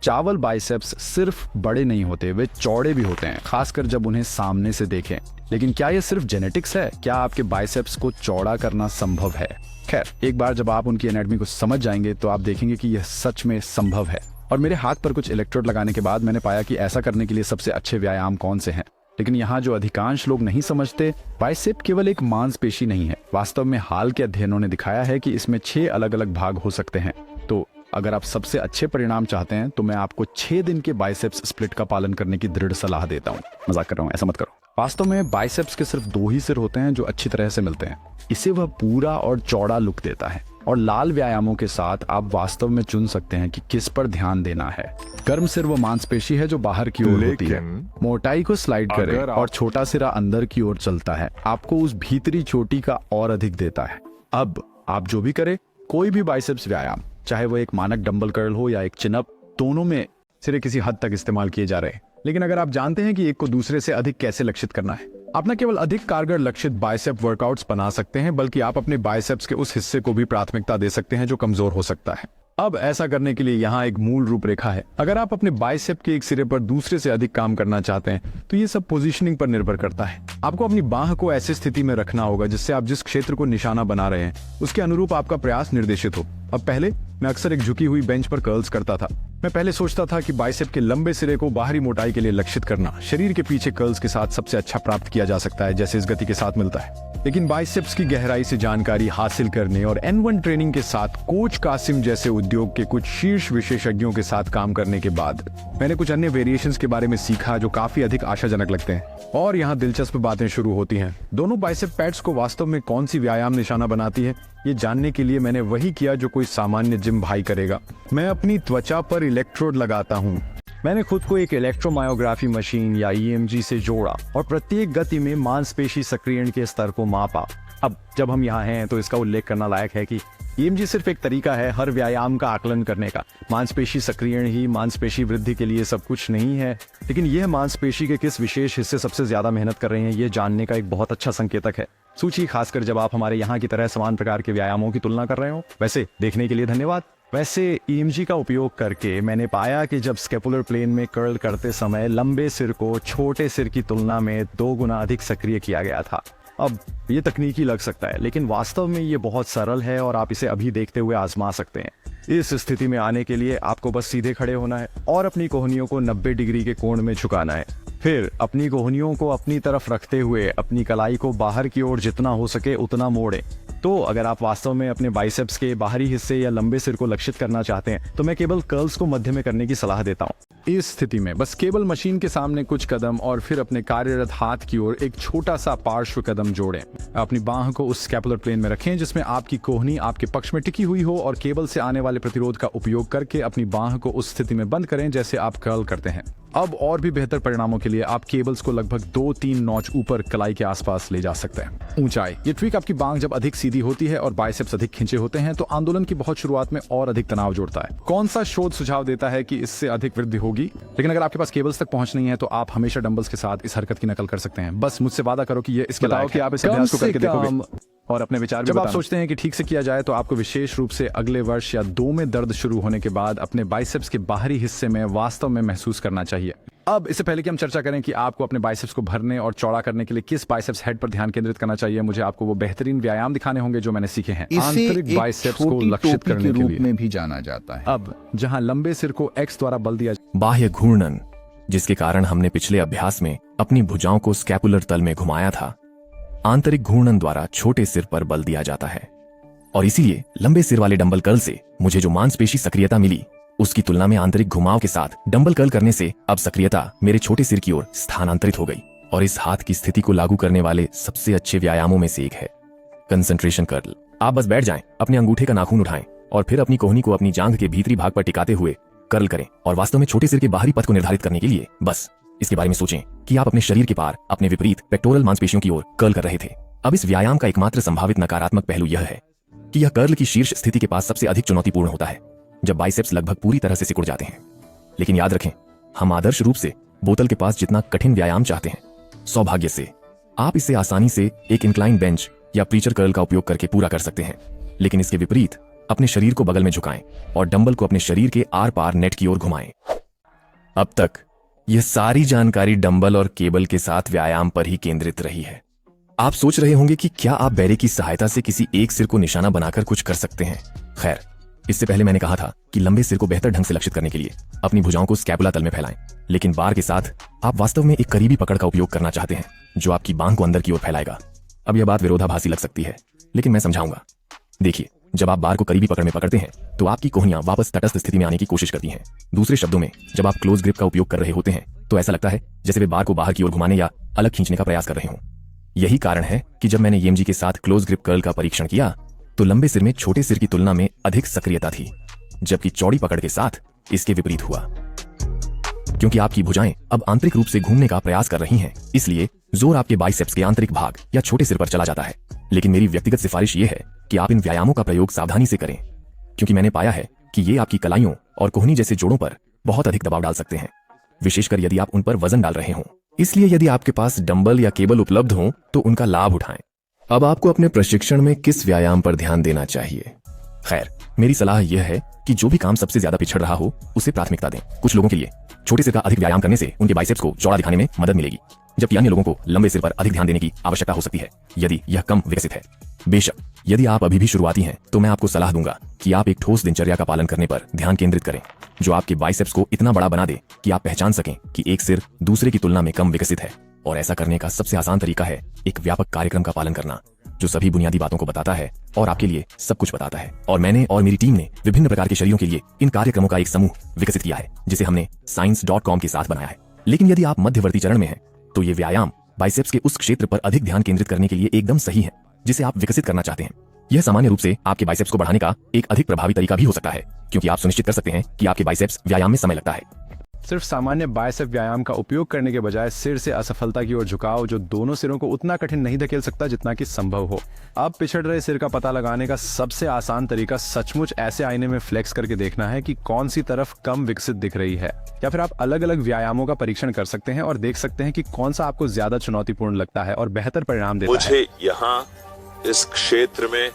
चावल बाइसेप्स सिर्फ बड़े नहीं होते, वे चौड़े भी होते हैं, खासकर जब उन्हें सामने से देखें। लेकिन क्या ये सिर्फ जेनेटिक्स है? क्या आपके बाइसेप्स को चौड़ा करना संभव है? खैर, एक बार जब आप उनकी एनाटॉमी को समझ जाएंगे तो आप देखेंगे कि यह सच में संभव है। और मेरे हाथ पर कुछ इलेक्ट्रोड लगाने के बाद मैंने पाया कि ऐसा करने के लिए सबसे अच्छे व्यायाम कौन से हैं। लेकिन यहाँ जो अधिकांश लोग नहीं समझते, बाइसेप केवल एक मांसपेशी नहीं है। वास्तव में हाल के अध्ययनों ने दिखाया है कि इसमें 6 अलग अलग भाग हो सकते हैं। तो अगर आप सबसे अच्छे परिणाम चाहते हैं तो मैं आपको 6 दिन के बाइसेप्स स्प्लिट का पालन करने की दृढ़ सलाह देता हूँ। मजाक कर रहा हूँ, ऐसा मत करो। वास्तव में बाइसेप्स के सिर्फ 2 ही सिर होते हैं जो अच्छी तरह से मिलते हैं। इसे वह पूरा और चौड़ा लुक देता है। और लाल व्यायामों के साथ आप वास्तव में चुन सकते हैं कि किस पर ध्यान देना है। गर्म सिर वो मांसपेशी है जो बाहर की ओर होती है। मोटाई को स्लाइड करें और छोटा सिरा अंदर की ओर चलता है, आपको उस भीतरी चोटी का और अधिक देता है। अब आप जो भी करें, कोई भी बाइसेप्स व्यायाम, चाहे वो एक मानक डंबल कर्ल हो या एक चिनअप, दोनों में सिरे किसी हद तक इस्तेमाल किए जा रहे हैं। लेकिन अगर आप जानते हैं कि एक को दूसरे से अधिक कैसे लक्षित करना है, आप न केवल अधिक कारगर लक्षित बाइसेप वर्कआउट्स बना सकते हैं, बल्कि आप अपने बाइसेप्स के उस हिस्से को भी प्राथमिकता दे सकते हैं जो कमजोर हो सकता है। अब ऐसा करने के लिए यहाँ एक मूल रूपरेखा है। अगर आप अपने बाइसेप के एक सिरे पर दूसरे से अधिक काम करना चाहते हैं तो ये सब पोजीशनिंग पर निर्भर करता है। आपको अपनी बाह को ऐसी स्थिति में रखना होगा जिससे आप जिस क्षेत्र को निशाना बना रहे हैं उसके अनुरूप आपका प्रयास निर्देशित हो। अब पहले मैं अक्सर एक झुकी हुई बेंच पर कर्ल्स करता था। मैं पहले सोचता था कि बाइसेप के लंबे सिरे को बाहरी मोटाई के लिए लक्षित करना शरीर के पीछे कर्ल्स के साथ सबसे अच्छा प्राप्त किया जा सकता है, जैसे इस गति के साथ मिलता है। लेकिन बाइसेप्स की गहराई से जानकारी हासिल करने और N1 ट्रेनिंग के साथ कोच कासिम जैसे उद्योग के कुछ शीर्ष विशेषज्ञों के साथ काम करने के बाद मैंने कुछ अन्य वेरिएशंस के बारे में सीखा जो काफी अधिक आशाजनक लगते हैं। और यहाँ दिलचस्प बातें शुरू होती हैं। दोनों बाइसेप पैड्स को वास्तव में कौन सी व्यायाम निशाना बनाती है, ये जानने के लिए मैंने वही किया जो कोई सामान्य जिम भाई करेगा। मैं अपनी त्वचा पर इलेक्ट्रोड लगाता हूँ। मैंने खुद को एक इलेक्ट्रोमायोग्राफी मशीन या EMG से जोड़ा और प्रत्येक गति में मांसपेशी सक्रियण के स्तर को मापा। अब जब हम यहाँ हैं तो इसका उल्लेख करना लायक है कि EMG सिर्फ एक तरीका है हर व्यायाम का आकलन करने का। मांसपेशी सक्रियण ही मांसपेशी वृद्धि के लिए सब कुछ नहीं है, लेकिन यह मांसपेशी के किस विशेष हिस्से सबसे ज्यादा मेहनत कर रहे हैं ये जानने का एक बहुत अच्छा संकेतक है। सूची, खासकर जब आप हमारे यहाँ की तरह समान प्रकार के व्यायामों की तुलना कर रहे हो। वैसे देखने के लिए धन्यवाद। वैसे EMG का उपयोग करके मैंने पाया कि जब स्केपुलर प्लेन में कर्ल करते समय लंबे सिर को छोटे सिर की तुलना में 2 गुना अधिक सक्रिय किया गया था। अब ये तकनीकी लग सकता है, लेकिन वास्तव में ये बहुत सरल है और आप इसे अभी देखते हुए आजमा सकते हैं। इस स्थिति में आने के लिए आपको बस सीधे खड़े होना है और अपनी कोहनियों को 90 डिग्री के कोण में झुकाना है। फिर अपनी कोहनियों को अपनी तरफ रखते हुए अपनी कलाई को बाहर की ओर जितना हो सके उतना मोड़ें। तो अगर आप वास्तव में अपने बाइसेप्स के बाहरी हिस्से या लंबे सिर को लक्षित करना चाहते हैं तो मैं केवल कर्ल्स को मध्य में करने की सलाह देता हूँ। इस स्थिति में बस केवल मशीन के सामने कुछ कदम और फिर अपने कार्यरत हाथ की ओर एक छोटा सा पार्श्व कदम जोड़ें। अपनी बाह को उस स्कैपुलर प्लेन में रखें जिसमें आपकी कोहनी आपके पक्ष में टिकी हुई हो और केबल से आने वाले प्रतिरोध का उपयोग करके अपनी बाह को उस स्थिति में बंद करें जैसे आप कर्ल करते हैं। अब और भी बेहतर परिणामों के लिए आप केबल्स को लगभग 2-3 नॉच ऊपर कलाई के आसपास ले जा सकते हैं। ऊंचाई, ये ट्रिक आपकी बांह जब अधिक सीधी होती है और बाइसेप्स अधिक खिंचे होते हैं तो आंदोलन की बहुत शुरुआत में और अधिक तनाव जोड़ता है। कौन सा शोध सुझाव देता है कि इससे अधिक वृद्धि होगी? लेकिन अगर आपके पास केबल्स तक पहुंच नहीं है तो आप हमेशा डंबल्स के साथ इस हरकत की नकल कर सकते हैं। बस मुझसे वादा करो कि ये इसके लायक है। आप इस अभ्यास को करके देखोगे और अपने विचार जब आप सोचते हैं कि ठीक से किया जाए तो आपको विशेष रूप से अगले वर्ष या 2 में दर्द शुरू होने के बाद अपने बाइसेप्स के बाहरी हिस्से में वास्तव में महसूस करना चाहिए। अब इससे पहले कि हम चर्चा करें कि आपको अपने बाइसेप्स को भरने और चौड़ा करने के लिए किस बाइसेप्स हेड पर ध्यान केंद्रित करना चाहिए, मुझे आपको वो बेहतरीन व्यायाम दिखाने होंगे जो मैंने सीखे हैं। आंतरिक बाइसेप्स को लक्षित करने के रूप में भी जाना जाता है। अब जहां लंबे सिर को X द्वारा बल दिया, बाह्य घूर्णन, जिसके कारण हमने पिछले अभ्यास में अपनी भुजाओं को स्कैपुलर तल में घुमाया था, आंतरिक घूर्णन द्वारा छोटे सिर पर बल दिया जाता है। और इसीलिए लंबे सिर वाले डंबल कर्ल से मुझे जो मांसपेशी सक्रियता मिली उसकी तुलना में आंतरिक घुमाव के साथ डंबल कर्ल करने से अब सक्रियता मेरे छोटे सिर की ओर स्थानांतरित हो गई और इस हाथ की स्थिति को लागू करने वाले सबसे अच्छे व्यायामों में से एक है कंसंट्रेशन कर्ल। आप बस बैठ जाएं, अपने अंगूठे का नाखून उठाएं और फिर अपनी कोहनी को अपनी जांघ के भीतरी भाग पर टिकाते हुए कर्ल करें और वास्तव में छोटे सिर के बाहरी पथ को निर्धारित करने के लिए बस इसके बारे में सोचें कि आप अपने शरीर के पार अपने विपरीत पेक्टोरल मांसपेशियों की ओर कर्ल कर रहे थे। अब इस व्यायाम का एकमात्र संभावित नकारात्मक पहलू यह है कि यह कर्ल की शीर्ष स्थिति के पास सबसे अधिक चुनौतीपूर्ण होता है जब बाइसेप्स लगभग पूरी तरह से सिकुड़ जाते हैं। लेकिन याद रखें, हम आदर्श रूप से बोतल के पास जितना कठिन व्यायाम चाहते हैं, सौभाग्य से आप इसे आसानी से एक इंक्लाइन बेंच या प्रीचर कर्ल का उपयोग करके पूरा कर सकते हैं। लेकिन इसके विपरीत अपने शरीर को बगल में झुकाएं और डंबल को अपने शरीर के आर पार नेट की ओर घुमाएं। अब तक यह सारी जानकारी डंबल और केबल के साथ व्यायाम पर ही केंद्रित रही है। आप सोच रहे होंगे कि क्या आप बैरे की सहायता से किसी एक सिर को निशाना बनाकर कुछ कर सकते हैं। खैर, इससे पहले मैंने कहा था कि लंबे सिर को बेहतर ढंग से लक्षित करने के लिए अपनी भुजाओं को स्कैपुला तल में फैलाएं, लेकिन बार के साथ आप वास्तव में एक करीबी पकड़ का उपयोग करना चाहते हैं जो आपकी बांह को अंदर की ओर फैलाएगा। अब यह बात विरोधाभासी लग सकती है, लेकिन मैं समझाऊंगा। देखिए, जब आप बार को करीबी पकड़ में पकड़ते हैं तो आपकी कोहनियां वापस तटस्थ स्थिति में आने की कोशिश करती हैं। दूसरे शब्दों में, जब आप क्लोज ग्रिप का उपयोग कर रहे होते हैं तो ऐसा लगता है जैसे वे बार को बाहर की ओर घुमाने या अलग खींचने का प्रयास कर रहे हों। यही कारण है कि जब मैंने EMG के साथ क्लोज ग्रिप कर्ल का परीक्षण किया तो लंबे सिर में छोटे सिर की तुलना में अधिक सक्रियता थी, जबकि चौड़ी पकड़ के साथ इसके विपरीत हुआ। क्योंकि आपकी भुजाएं अब आंतरिक रूप से घूमने का प्रयास कर रही हैं, इसलिए जोर आपके बाइसेप्स के आंतरिक भाग या छोटे सिर पर चला जाता है। लेकिन मेरी व्यक्तिगत सिफारिश ये है कि आप इन व्यायामों का प्रयोग सावधानी से करें, क्योंकि मैंने पाया है कि ये आपकी कलाइयों और कोहनी जैसे जोड़ों पर बहुत अधिक दबाव डाल सकते हैं, विशेषकर यदि आप उन पर वजन डाल रहे हों। इसलिए यदि आपके पास डंबल या केबल उपलब्ध हो तो उनका लाभ उठाएं। अब आपको अपने प्रशिक्षण में किस व्यायाम पर ध्यान देना चाहिए? खैर, मेरी सलाह यह है कि जो भी काम सबसे ज्यादा पिछड़ रहा हो उसे प्राथमिकता दें। कुछ लोगों के लिए छोटे सिर का अधिक व्यायाम करने से उनके बाइसेप्स को चौड़ा दिखाने में मदद मिलेगी, जबकि अन्य लोगों को लंबे सिर पर अधिक ध्यान देने की आवश्यकता हो सकती है यदि यह कम विकसित है। बेशक, यदि आप अभी भी शुरुआती हैं तो मैं आपको सलाह दूंगा कि आप एक ठोस दिनचर्या का पालन करने पर ध्यान केंद्रित करें, जो आपके बाइसेप्स को इतना बड़ा बना दे कि आप पहचान सकें कि एक सिर दूसरे की तुलना में कम विकसित है। और ऐसा करने का सबसे आसान तरीका है एक व्यापक कार्यक्रम का पालन करना, जो सभी बुनियादी बातों को बताता है और आपके लिए सब कुछ बताता है। और मैंने और मेरी टीम ने विभिन्न प्रकार के शरीरों के लिए इन कार्यक्रमों का एक समूह विकसित किया है, जिसे हमने science.com के साथ बनाया है। लेकिन यदि आप मध्यवर्ती चरण में हैं तो ये व्यायाम बाइसेप्स के उस क्षेत्र पर अधिक ध्यान केंद्रित करने के लिए एकदम सही है जिसे आप विकसित करना चाहते हैं। यह सामान्य रूप से आपके बाइसेप्स को बढ़ाने का एक अधिक प्रभावी तरीका भी हो सकता है, क्योंकि आप सुनिश्चित कर सकते हैं कि आपके बाइसेप्स व्यायाम में समय लगता है। सिर्फ सामान्य बाइसेप व्यायाम का उपयोग करने के बजाय सिर से असफलता की ओर झुकाव, जो दोनों सिरों को उतना कठिन नहीं धकेल सकता जितना कि संभव हो। अब पिछड़ रहे सिर का पता लगाने का सबसे आसान तरीका सचमुच ऐसे आईने में फ्लेक्स करके देखना है कि कौन सी तरफ कम विकसित दिख रही है। या फिर आप अलग अलग व्यायामों का परीक्षण कर सकते हैं और देख सकते हैं कि कौन सा आपको ज्यादा चुनौतीपूर्ण लगता है और बेहतर परिणाम देता है। मुझे यहाँ इस क्षेत्र में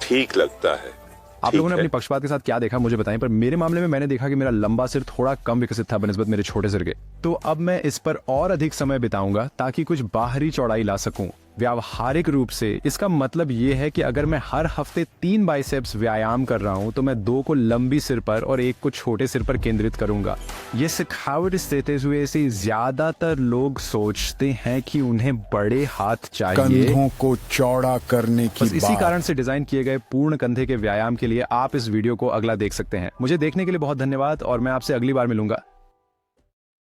ठीक लगता है। आप लोगों ने अपनी पक्षपात के साथ क्या देखा मुझे बताएं, पर मेरे मामले में मैंने देखा कि मेरा लंबा सिर थोड़ा कम विकसित था बनिस्बत मेरे छोटे सिर के। तो अब मैं इस पर और अधिक समय बिताऊंगा ताकि कुछ बाहरी चौड़ाई ला सकूं। व्यावहारिक रूप से इसका मतलब ये है कि अगर मैं हर हफ्ते 3 बाइसेप्स व्यायाम कर रहा हूं तो मैं 2 को लंबी सिर पर और 1 को छोटे सिर पर केंद्रित करूंगा। ये सिखावट देते हुए से ज्यादातर लोग सोचते हैं कि उन्हें बड़े हाथ चाहिए, कंधों को चौड़ा करने की बस इसी बात। कारण से डिजाइन किए गए पूर्ण कंधे के व्यायाम के लिए आप इस वीडियो को अगला देख सकते हैं। मुझे देखने के लिए बहुत धन्यवाद और मैं आपसे अगली बार मिलूंगा।